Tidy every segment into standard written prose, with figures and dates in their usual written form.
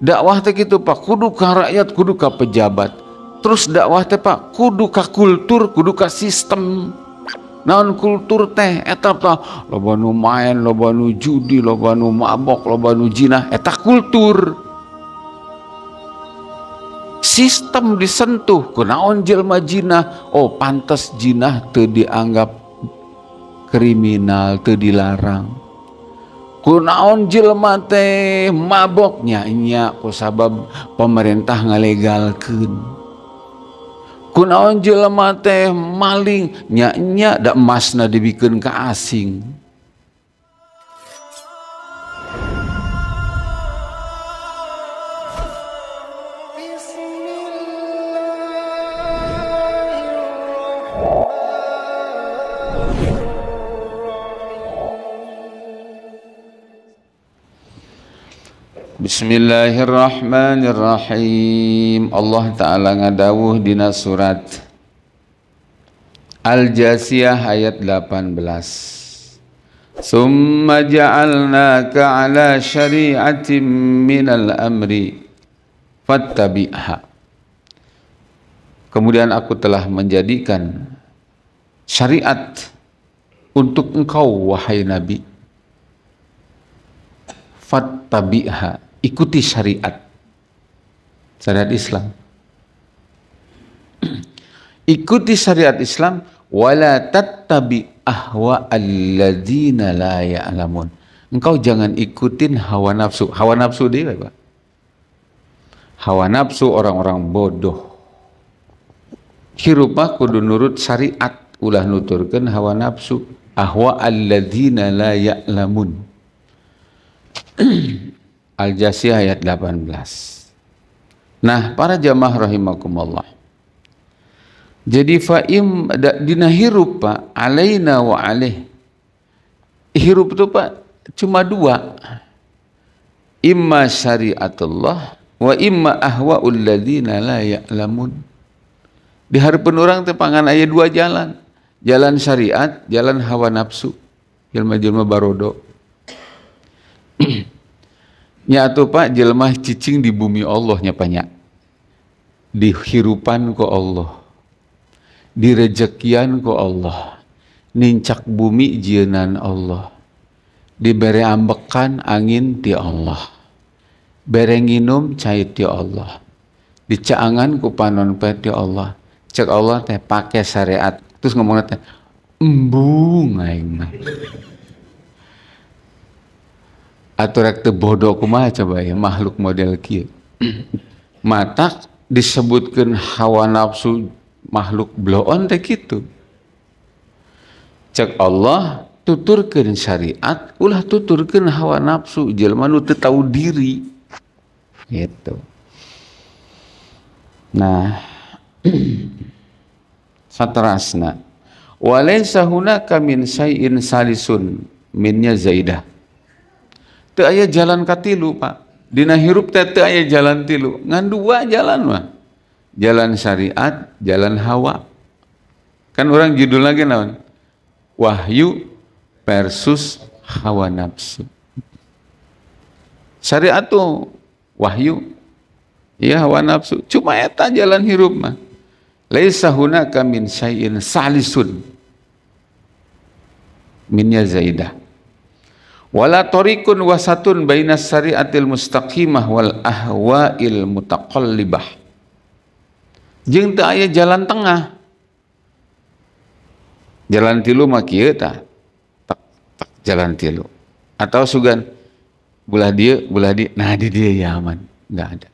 Dakwah teh kitu Pak, kudu ka rakyat, kudu ka pejabat. Terus dakwah teh Pak, kudu ka kultur, kudu ka sistem. Naon kultur teh eta tah loba nu main, loba nu judi, loba nu mabok, loba nu jinah, eta kultur. Sistem disentuh kunaon jelema jinah, oh pantes jinah teu dianggap kriminal, teu dilarang. Kunaon jelema teh mabok nya kusabab pemerintah ngalegalkeun. Kunaon jelema teh maling nya da emasna dibikeun ka asing. Bismillahirrahmanirrahim. Allah Ta'ala ngadawuh dina surat Al-Jasiyah ayat 18. Summa ja'alnaka ala syari'atin minal amri fattabi'ha. Kemudian aku telah menjadikan syariat untuk engkau wahai Nabi. Fattabi'ha, ikuti syariat Islam. Ikuti syariat Islam, wala tattabi ahwa alladzina la ya'lamun. Engkau jangan ikutin hawa nafsu. Hawa nafsu dia Pak. Hawa nafsu orang-orang bodoh. Hirup mah kudu nurut syariat, ulah nuturkeun hawa nafsu. Ahwa alladzina la ya'lamun. Al-Jasiyah ayat 18. Nah, para jamaah rahimakumullah. Jadi fa'im dina hirup Pak, alaina wa alaih. Hirup itu Pak cuma dua. Imma syariatullah wa imma ahwa'ul ladzina la ya'lamun. Di harapan orang teh pangan aya dua jalan. Jalan syariat, jalan hawa nafsu. Jelema-jelema barodo. Nya atuh Pak jelema cicing di bumi Allah nya banyak. Dihirupan ku Allah. Direjekian ku Allah. Nincak bumi jieunnan Allah. Dibere ambekan angin ti Allah. Bere nginum cai ti Allah. Dicaangan ku panon pe ti Allah. Cek Allah teh pake syariat. Terus ngomongna teh embung aing mah. Atau rek teu bodoh kumaha coba ya makhluk model kieu. Mata disebutkeun hawa nafsu makhluk bloon teh kitu. Cek Allah tuturkeun syariat, ulah tuturkeun hawa nafsu, jelema nu teu tahu diri. Gitu. Nah, saterasna walaysa hunaka min syai'in salisun minnya zaidah. Teu aya jalan katilu Pak. Dina hirup teh teu aya jalan tilu. Ngan dua jalan mah. Jalan syariat, jalan hawa. Kan orang judul lagi naon? Wahyu versus hawa nafsu. Syariat tuh wahyu. Ya hawa nafsu. Cuma eta jalan hirup mah. Laisa hunaka min syai'in salisun minnya zaidah. Wala tariqun wasatun bainas syariatil mustaqimah wal ahwa'il mutaqallibah. Jeung teu aya jalan tengah. Jalan tilu mah kieu tah. Tak jalan tilu. Atau sugan belah dia, belah dia. Nah di dia ya aman. Enggak ada.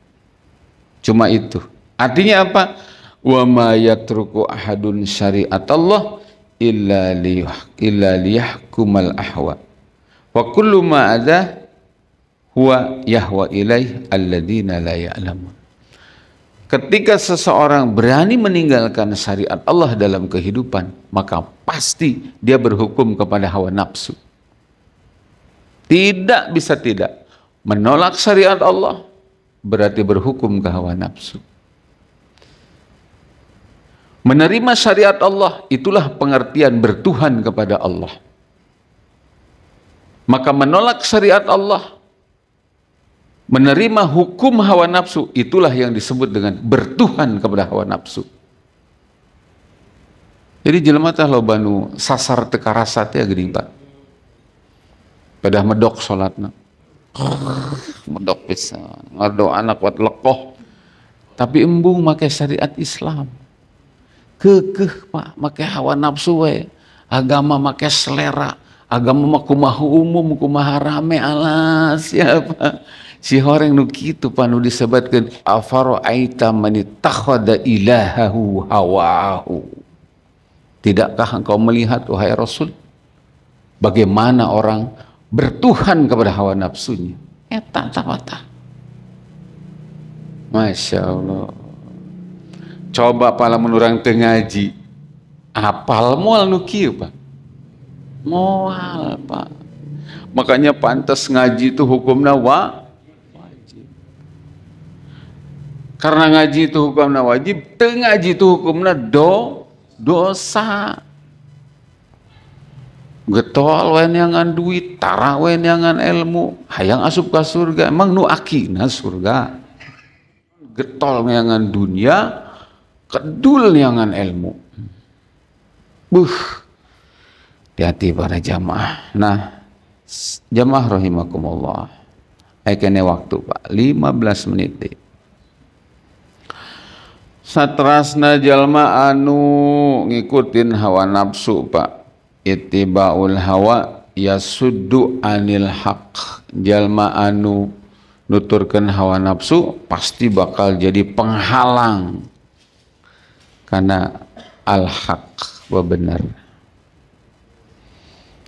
Cuma itu. Artinya apa? Wa ma yatruku ahadun syariatallah illa liyahkumal ahwa. Wa kullu ma ada huwa yahwa ilaih alladzina la ya'lamun. Ketika seseorang berani meninggalkan syariat Allah dalam kehidupan, maka pasti dia berhukum kepada hawa nafsu. Tidak bisa tidak. Menolak syariat Allah berarti berhukum ke hawa nafsu. Menerima syariat Allah itulah pengertian bertuhan kepada Allah. Maka menolak syariat Allah Menerima hukum hawa nafsu, itulah yang disebut dengan bertuhan kepada hawa nafsu. Jadi jelema teh lobanu sasar teu karasa teh geuning Pak. Padah medok salatna. Medok pisan. Ngado anak kuat lekoh. Tapi embung make syariat Islam. Keukeuh Pak, make hawa nafsu we. Agama make selera. Agama mah kumaha umum, kumaha rame alas siapa. Si horeng nu kitu Pak nu disebutkeun afara'aita man ittakhadha ilahahu hawahu. Tidakkah engkau melihat wahai Rasul bagaimana orang bertuhan kepada hawa nafsunya? Eta tah. Masya Allah. Coba palamun urang teu ngaji, apal moal nu kieu Pak. Moal Pak. Makanya pantas ngaji itu hukumna wajib. Karena ngaji itu hukumna wajib, teu ngaji itu hukumna dosa. Getol we neangan duit, tara we neangan ilmu, hayang asup ka surga. Emang nu akina surga? Getol neangan dunia, kedul neangan ilmu. Hati-hati para jamaah. Nah, jamaah rahimakumullah. Kene waktu Pak, 15 menit deh. Satrasna jalma anu ngikutin hawa nafsu Pak, ittibaul hawa yasuddu anil haq. Jalma anu nuturkeun hawa nafsu pasti bakal jadi penghalang karena al-haq benar.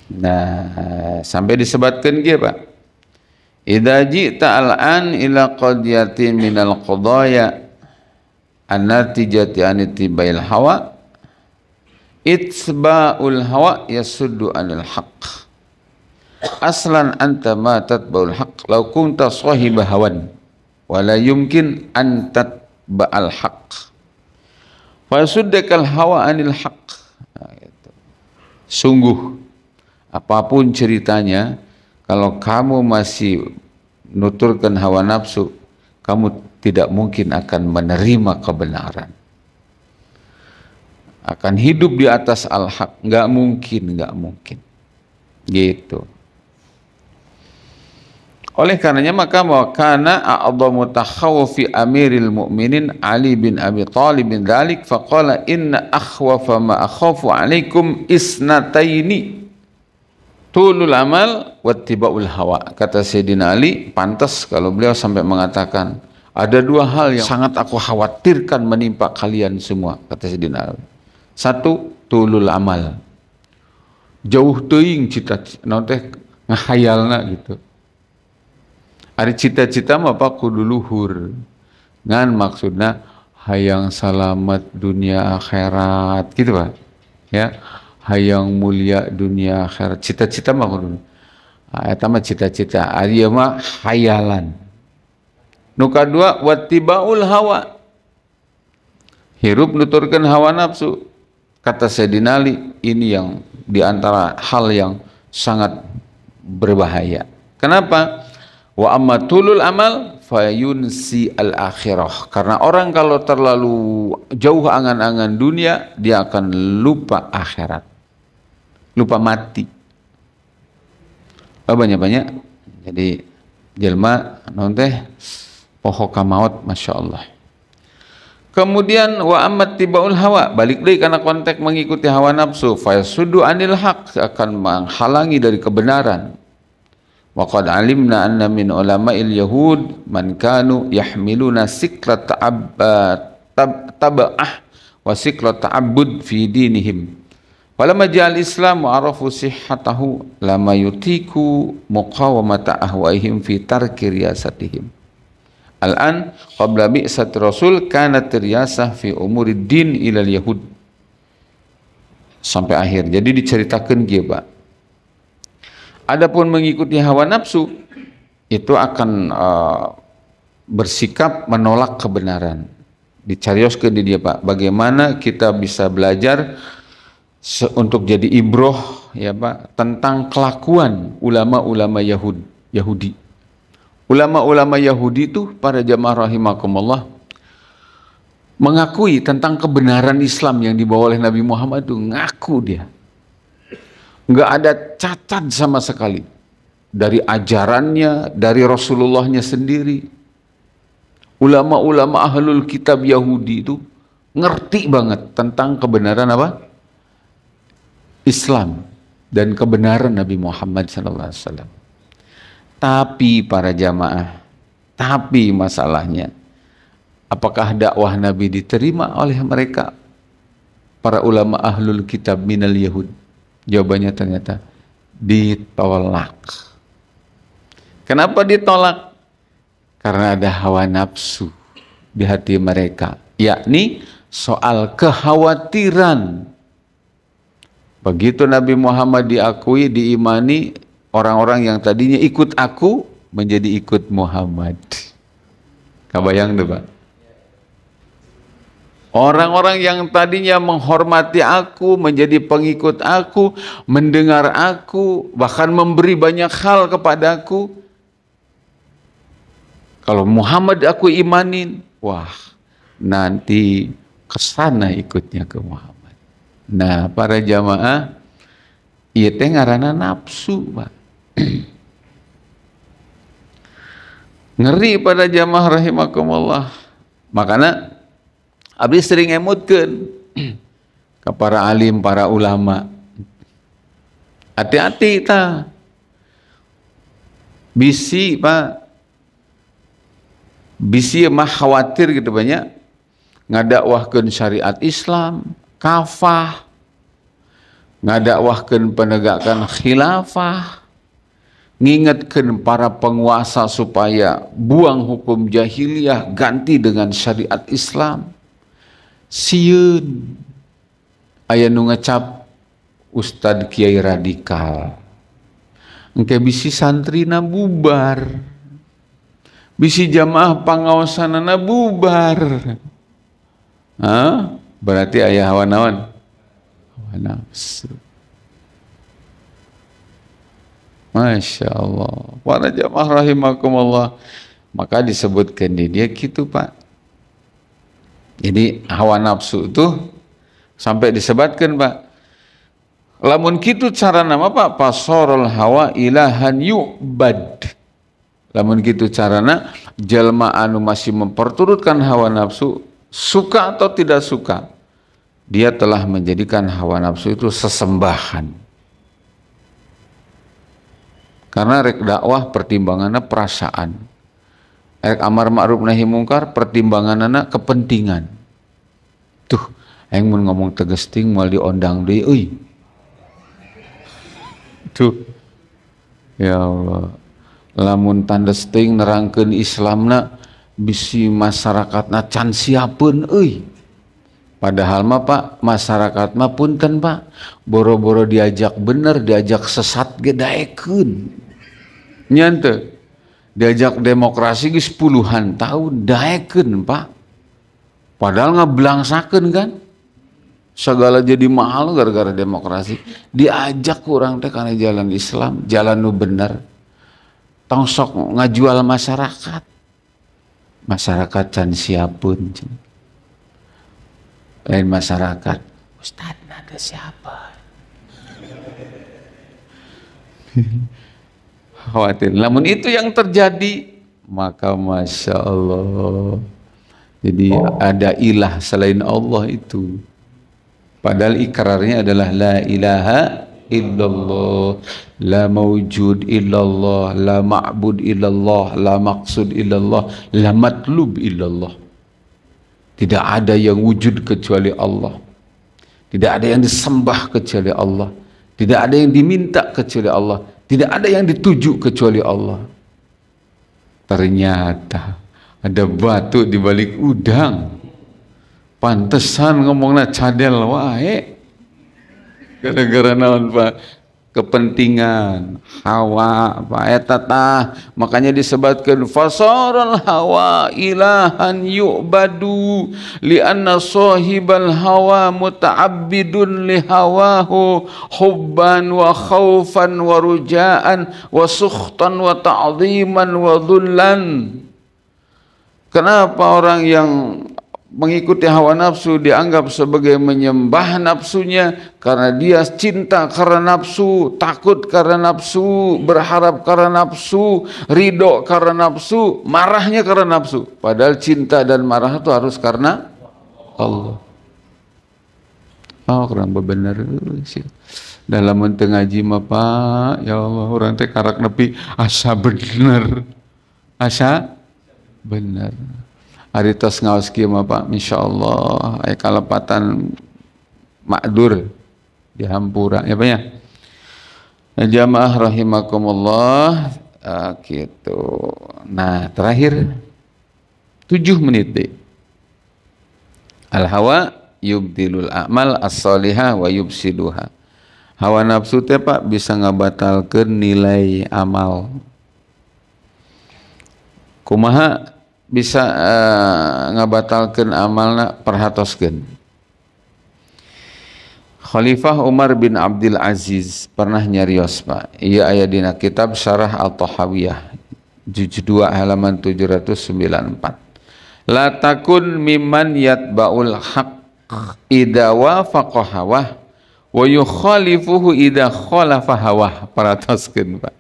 Nah, sampai disebutkan gitu Pak, idza ji'ta al-an ila qadiyatin minal qadaya an-natijati an ittibail hawa itsba'ul hawa yasuddu anil haqq. Aslan anta ma tatba'ul haqq law kunta sahiba hawan wa la yumkin an tatba'al haqq fa yasuddakal hawa anil haqq. Nah, gitu. Sungguh apapun ceritanya, kalau kamu masih nuturkan hawa nafsu, kamu tidak mungkin akan menerima kebenaran, akan hidup di atas al-haq. Nggak mungkin gitu. Oleh karenanya maka kana a'dhamu takhawufi amiril mu'minin Ali bin Abi Thalib bin dzalik faqala inna akhwafa ma akhafu alaikum isnataini tulul amal wattiba'ul hawa. Kata Sayyidina Ali, pantas kalau beliau sampai mengatakan ada dua hal yang sangat aku khawatirkan menimpa kalian semua, kata Sayyidina Ali. Satu, tulul amal, jauh teuing cita-cita teh ngahayalna gitu. Ari cita-cita mah apa kudu luhur. Ngan maksudna hayang salamet dunia akhirat gitu Pak. Ya, hayang mulia dunia akhirat. Cita-cita mah kudu. Eta mah cita-cita, ari mah hayalan. Nu kadua wattibaul hawa. Hirup nuturkeun hawa nafsu. Kata Sayyidina Ali, ini yang diantara hal yang sangat berbahaya. Kenapa? Wa amma tulul amal fayunsi al-akhirah. Karena orang kalau terlalu jauh angan-angan dunia, dia akan lupa akhirat. Lupa mati. Banyak-banyak. Jadi jelma non teh poho ka maut, Masya Allah. Kemudian wa ammat tibaul hawa, balik deui karena konteks mengikuti hawa nafsu, fayasudu anil haq, akan menghalangi dari kebenaran. Wa qad alimna anna min ulama'il yahud man kanu yahmiluna siklat taba'ah wa siklat ta'abbud fi dinihim. Walamma ja'al Islam wa arafu sihhatahu lama yutiku muqawamata ahwaihim fi tarki riyasatihim. Al-an qabla bi'sat rasul kanat riyasah fi umurid din ilal yahud. Sampai akhir. Jadi diceritakan gitu Pak. Adapun mengikuti hawa nafsu itu akan bersikap menolak kebenaran. Dicarioskeun di dia Pak. Bagaimana kita bisa belajar untuk jadi ibroh ya Pak tentang kelakuan ulama-ulama Yahudi. Ulama-ulama Yahudi itu, para jamaah rahimakumullah, mengakui tentang kebenaran Islam yang dibawa oleh Nabi Muhammad itu, ngaku dia. Nggak ada cacat sama sekali dari ajarannya, dari Rasulullahnya sendiri. Ulama-ulama ahlul kitab Yahudi itu ngerti banget tentang kebenaran apa? Islam dan kebenaran Nabi Muhammad SAW. Tapi para jamaah, tapi masalahnya, apakah dakwah Nabi diterima oleh mereka, para ulama ahlul kitab minal Yahud? Jawabannya ternyata ditolak. Kenapa ditolak? Karena ada hawa nafsu di hati mereka, yakni soal kekhawatiran. Begitu Nabi Muhammad diakui, diimani, orang-orang yang tadinya ikut aku menjadi ikut Muhammad. Kebayang tuh Pak? Orang-orang yang tadinya menghormati aku menjadi pengikut aku, mendengar aku, bahkan memberi banyak hal kepadaku. Kalau Muhammad aku imanin, wah nanti kesana ikutnya ke Muhammad. Nah para jamaah, ieu teh ngaranna nafsu Pak. Ngeri pada jamaah rahimakumullah. Makanya abdi sering emutkeun ke para alim, para ulama. Hati-hati ta. Bisi Pak. Bisi mah khawatir gitu banyak ngadakwahkeun syariat Islam, kafah, ngadakwahkeun penegakan khilafah, ngingetkeun para penguasa supaya buang hukum jahiliyah, ganti dengan syariat Islam. Sieun aya nu ngecap Ustad Kiai radikal, engke bisi santrina bubar, bisi jamaah pangaosanana bubar. Berarti aya hawa naon? Hawa nafsu. Masya Allah. Para jamaah rahimakumullah. Maka disebutkan di dia gitu Pak. Jadi hawa nafsu itu sampai disebutkan Pak. Lamun kitu cara nama Pak, pasorul hawa ilahan yu'bad. Lamun kitu carana jalma anu masih memperturutkan hawa nafsu, suka atau tidak suka, dia telah menjadikan hawa nafsu itu sesembahan. Karena rek dakwah pertimbangannya perasaan, rek amar ma'ruf nahi mungkar pertimbangannya kepentingan. Tuh, aing mun ngomong tegas ting moal diondang deui euy. Tuh, ya Allah, lamun tandes ting nerangkeun Islamna bisi masyarakatna can siapeun euy. Padahal mah Pak, masyarakat mah punten Pak, boro-boro diajak bener, diajak sesat ge daekeun. Nya teu. Diajak demokrasi geus puluhan tahun daekeun Pak. Padahal ngablangsakeun kan. Segala jadi mahal gara-gara demokrasi. Diajak kurang teh kana jalan Islam, jalan nu bener. Tong sok ngajual masyarakat. Masyarakat can siapeun. Lain masyarakat, Ustaz ada siapa? Khawatir. Namun itu yang terjadi, maka Masya Allah. Jadi ada ilah selain Allah itu. Padahal ikrarnya adalah la ilaha illallah, la mawjud illallah, la ma'bud illallah, la maqsud illallah, la matlub illallah. Tidak ada yang wujud kecuali Allah. Tidak ada yang disembah kecuali Allah. Tidak ada yang diminta kecuali Allah. Tidak ada yang dituju kecuali Allah. Ternyata ada batu di balik udang. Pantesan ngomongnya cadel wae. Gara-gara naon Pak? kepentingan hawa apa eta tah, makanya disebutkan fasaral hawa ilahan yu'badu lianna sahibal hawa muta'abbidun li hawahu hubban wa khaufan wa rujaan wa sukhtan wa ta'ziman wa dhullan. Kenapa orang yang mengikuti hawa nafsu dianggap sebagai menyembah nafsunya? Karena dia cinta karena nafsu, takut karena nafsu, berharap karena nafsu, ridho karena nafsu, marahnya karena nafsu. Padahal cinta dan marah itu harus karena Allah. Oh, kurang benar sih. Dalam ngaji mah Pak, ya Allah orang teh karak nepi asa bener. Asa bener. Ari tos ngaos kieu mah Pak, insyaallah aya kalepatan makdur di hampura ya Pak ya. Nah, jamaah rahimakumullah gitu. Nah, terakhir 7 menit deh. Al hawa yubdilul a'mal as-salihah wa yubsiduha. Hawa nafsu teh Pak bisa ngabatalkeun nilai amal. Kumaha bisa ngabatalkeun amalna? Perhatoskeun. Khalifah Umar bin Abdul Aziz pernah nyarios Pak. Ieu aya dina kitab Syarah Al-Tahawiyah juz 2 halaman 794. La takun mimman yatba'ul haqq idza wafaqa hawah wa yukhalifuhu idza khalafa hawah. Perhatoskeun Pak.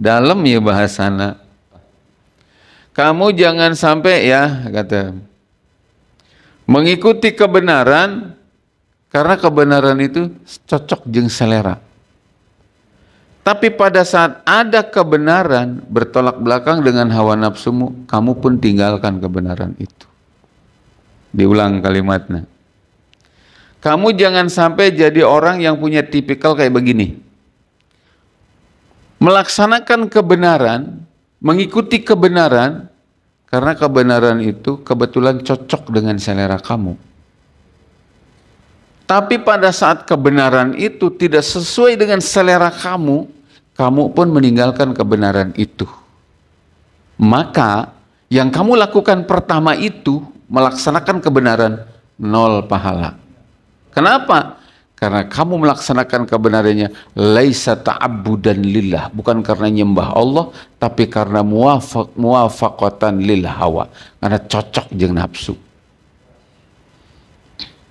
Dalam ya bahasana. Kamu jangan sampai ya kata mengikuti kebenaran karena kebenaran itu cocok jeung selera. Tapi pada saat ada kebenaran bertolak belakang dengan hawa nafsumu, kamu pun tinggalkan kebenaran itu. Diulang kalimatnya. Kamu jangan sampai jadi orang yang punya tipikal kayak begini. Melaksanakan kebenaran, mengikuti kebenaran karena kebenaran itu kebetulan cocok dengan selera kamu. Tapi pada saat kebenaran itu tidak sesuai dengan selera kamu, kamu pun meninggalkan kebenaran itu. Maka yang kamu lakukan pertama itu melaksanakan kebenaran, 0 pahala. Kenapa? Karena kamu melaksanakan kebenarannya laisa ta'abbudan lillah, bukan karena nyembah Allah, tapi karena muwafaqatan lil hawa, karena cocok jeung nafsu.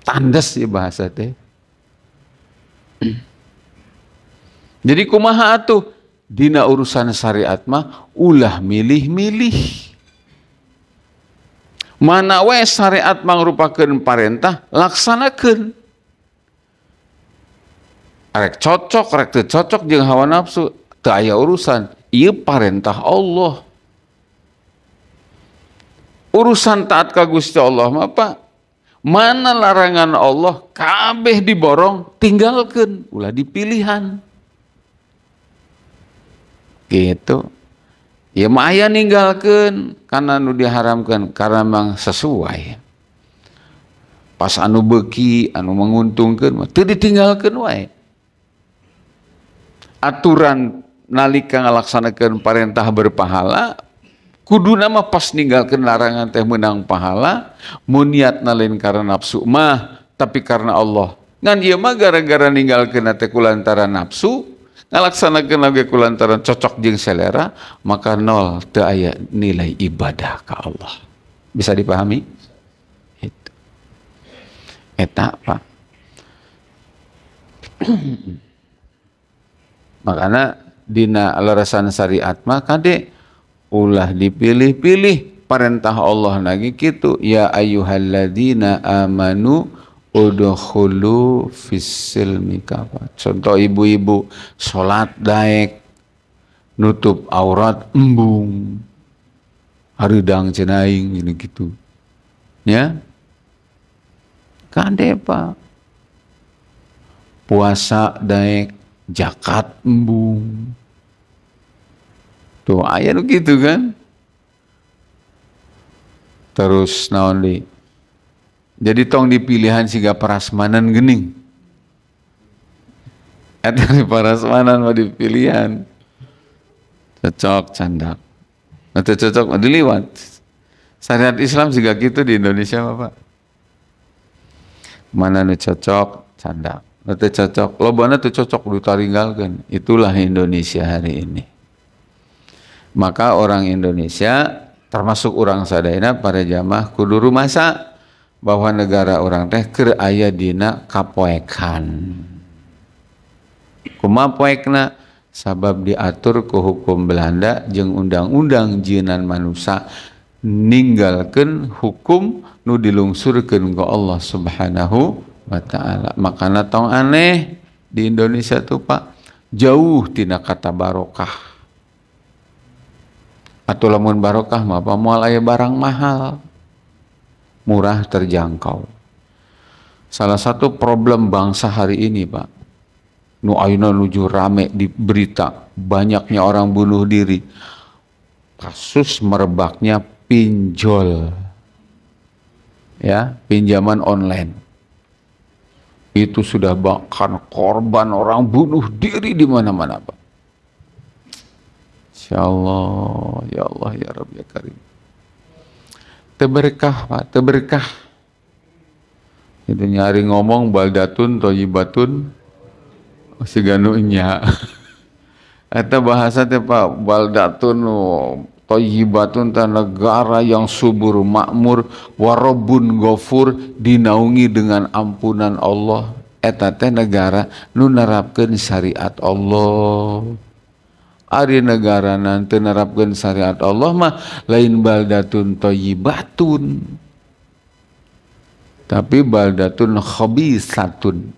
Tandas ya bahasa teh. Jadi kumaha atuh dina urusan syariat mah ulah milih-milih. Mana we syariat mangrupakeun parentah, laksanakeun. Rek cocok, rek teu cocok jeung hawa nafsu, teu aya urusan. Ieu parentah Allah. Urusan taat ka Gusti Allah mah Pak, mana larangan Allah kabeh diborong, tinggalkeun, ulah dipilihan. Gitu. Ya mah aya ninggalkeun kana nu diharamkeun karena memang sesuai. Pas anu beuki, anu menguntungkeun mah teu ditinggalkeun wae. Aturan nalika ngalaksanakeun parentah berpahala, kuduna mah pas ninggalkeun larangan teh meunang pahala, mun niatna lain karena nafsu mah, tapi karena Allah. Ngan ieu mah gara-gara ninggalkeun teh kulantaran nafsu, ngalaksanakeun lagi kulantaran cocok jeung selera, maka 0 teu aya nilai ibadah ka Allah. Bisa dipahami? Itu. Eta Pak. Makanya dina larasan syariat mah kade ulah dipilih-pilih perintah Allah lagi gitu. Ya ayyuhalladzina amanu udkhulu fis-silmi kafah. Contoh ibu-ibu salat daek nutup aurat embung. Hareudang cenah aing gini gitu. Ya. Kade Pak. Puasa daek zakat embung. Tuh aya nu gitu kan. Terus naon deui? Jadi tong dipilihan siga prasmanan geuning. Eta di parasmanan mah dipilihan. Cocok candak. Atau cocok mah diliwat. Syariat Islam juga gitu di Indonesia Bapak. Mana nu cocok candak. Nanti cocok, lobana tuh cocok ditaringgalkan. Itulah Indonesia hari ini. Maka orang Indonesia, termasuk orang sadayana, para jamaah kudu rumasa bahwa negara orang teh keur aya dina kapoekan. Kumaha poekna? Sabab diatur ku hukum Belanda jeung undang-undang jieunan manusia ninggalkeun hukum nu dilungsurkeun ku Allah Subhanahu wa ta'ala. Makana tong aneh di Indonesia tuh Pak, jauh tina kata barokah. Atuh lamun barokah mah apa moal aya barang mahal, murah terjangkau. Salah satu problem bangsa hari ini Pak, nu ayeuna nuju rame di berita, banyaknya orang bunuh diri, kasus merebaknya pinjol, ya, pinjaman online. Itu sudah bahkan korban orang bunuh diri di mana-mana Pak. Insyaallah, ya Allah ya Rabb ya Karim. Teberkah Pak, teberkah. Itu nyari ngomong baldatun thayyibatun siganu nya. Eta bahasa teh Pak, baldatun thayyibatun ta negara yang subur makmur, warobun ghafur dinaungi dengan ampunan Allah. Eta teh negara nu nerapkeun syariat Allah. Ari negara nanti nerapkeun syariat Allah mah lain baldatun thayyibatun, tapi baldatun khabisatun.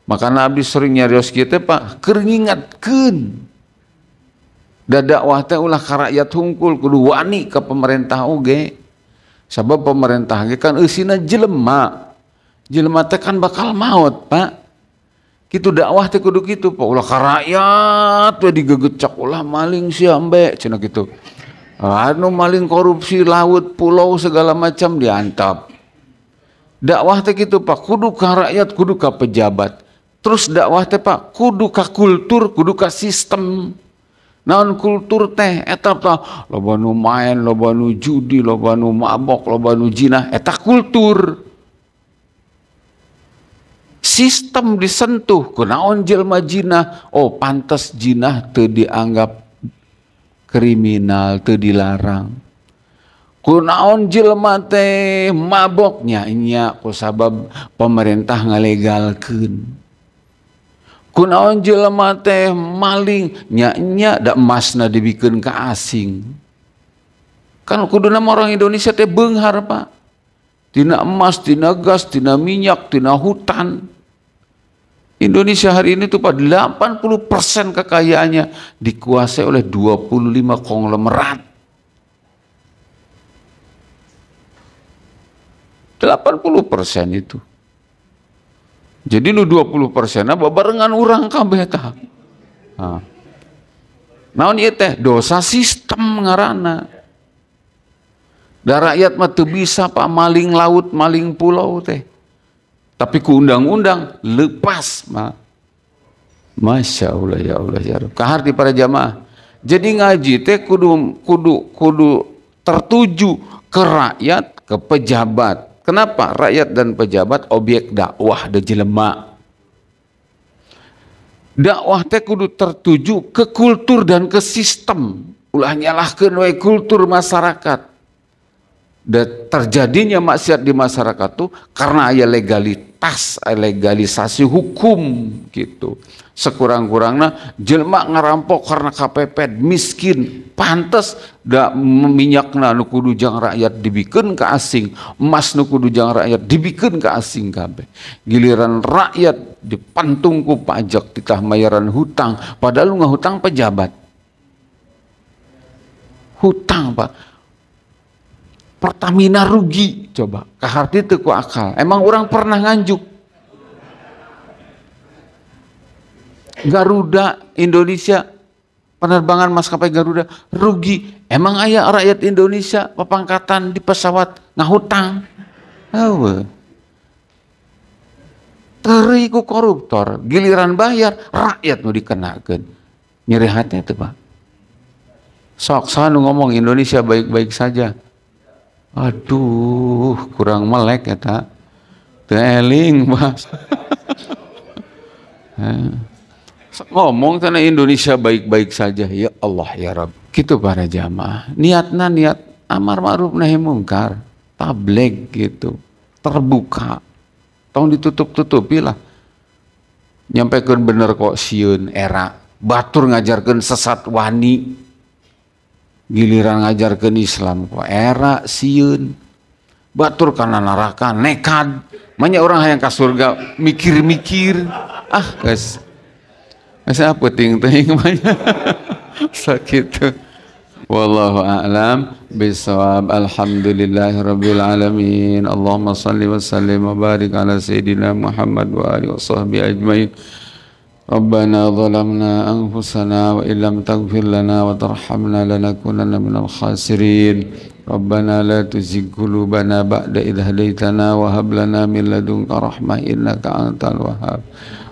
Maka Nabi sering nyarios kieu teh Pak, keur ngingatkeun da dakwah teh ulah ka rakyat hungkul, kudu wani ka pemerintah oge. Sabab pemerintah ge kan eusina jelema. Jelema teh kan bakal maut, Pak. Kitu dakwah teh kudu kitu, Pak. Ulah ka rakyat we digegecak, ulah maling sia embe cenah kitu. Anu maling korupsi laut, pulau segala macam diantap. Dakwah teh kitu, Pak. Kudu ka rakyat, kudu ka pejabat. Terus dakwah teh Pak, kudu ka kultur, kudu ka sistem. Naon kultur teh eta tah loba nu main, loba nu judi, loba nu mabok, loba nu jinah, eta kultur. Sistem disentuh kunaon jelema jinah, oh pantes jinah teu dianggap kriminal, teu dilarang. Kunaon jelema teh mabok nya kusabab pemerintah ngalegalkeun. Kunaon jelema teh maling nya da emasna dibikeun ka asing. Kan kuduna orang Indonesia teh beunghar Pak. Tina emas, tina gas, tina minyak, tina hutan. Indonesia hari ini tuh Pak 80% kekayaannya dikuasai oleh 25 konglomerat. 80% itu. Jadi nu 20% barengan urang kabeh tah. Naon ieu teh? Dosa sistem ngaranna. Da rakyat mah teu bisa Pak maling laut, maling pulau teh. Tapi ku undang-undang lepas mah. Masya Allah ya Allah ya Rabb. Kaharti para jamaah. Jadi ngaji teh kudu tertuju ke rakyat, ke pejabat. Kenapa? Rakyat dan pejabat objek dakwah da jelema. Dakwah teh kudu tertuju ke kultur dan ke sistem. Ulah nyalahkeun we kultur masyarakat. Dan terjadinya maksiat di masyarakat tuh karena aya legalisasi hukum gitu. Sekurang-kurangnya jelema ngarampok karena kapepet, miskin, pantes da minyakna nu kudu jang rakyat dibikeun ka asing, emas nu kudu jang rakyat dibikeun ka asing kabeh. Giliran rakyat dipantung ku pajak titah mayaran hutang, padahal lu ngahutang pejabat. Hutang Pak. Pertamina rugi, coba kaharti teu ku akal. Emang orang pernah nganjuk? Garuda Indonesia, penerbangan maskapai Garuda rugi. Emang aya rakyat Indonesia papangkatan di pesawat ngahutang? Teu teri ku koruptor, giliran bayar rakyat nu dikenakeun. Nyeri hati itu Pak. Sok sanu ngomong Indonesia baik-baik saja. Aduh, kurang melek eta. Teu eling Pak. Ngomong karena Indonesia baik-baik saja, ya Allah ya Rabb. Gitu para jamaah. Niatna niat amar ma'ruf nahi mungkar, tabligh gitu, terbuka. Tong ditutup-tutupi lah. Nyampaikan bener kok sieun era. Batur ngajarkan sesat wani. Giliran ngajarkan Islam kok era sieun. Batur kana neraka nekad. Banyak orang yang ke surga mikir-mikir. Ah guys. Masa penting-penting banyak. Sakitu. Wallahu a'lam bishawab. Alhamdulillahirabbil alamin. Allahumma shalli wa sallim wa barik ala sayyidina Muhammad wa alihi washabbihi ajmain. Rabbana zalamna anfusana wa illam taghfir lana wa tarhamna lanakunanna minal khasirin. Rabbana la tuzigh qulubana ba'da idh hadaitana wa hab lana min ladunka rahmah innaka antal wahhab.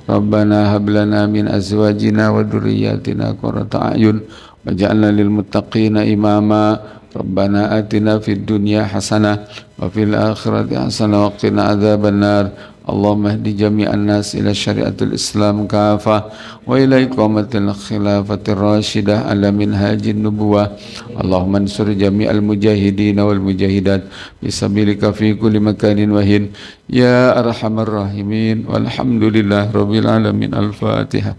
Rabbana hab lana min azwajina wa dhurriyyatina qurrata a'yun waj'alna lil muttaqina imama. Rabbana atina fid dunya hasanah wa fil akhirati hasanah wa qina adzabannar. Allahumma ihdi jami'an nas ila syariatul Islam kafah wa ila iqamatil khilafatir rasyidah ala minhajin nubuwah. Allahumma ansur jami'al mujahidin wal mujahidat bisabilika fi kulli makanin wahin ya arhamar rahimin walhamdulillah rabbil alamin. Al-Fatihah.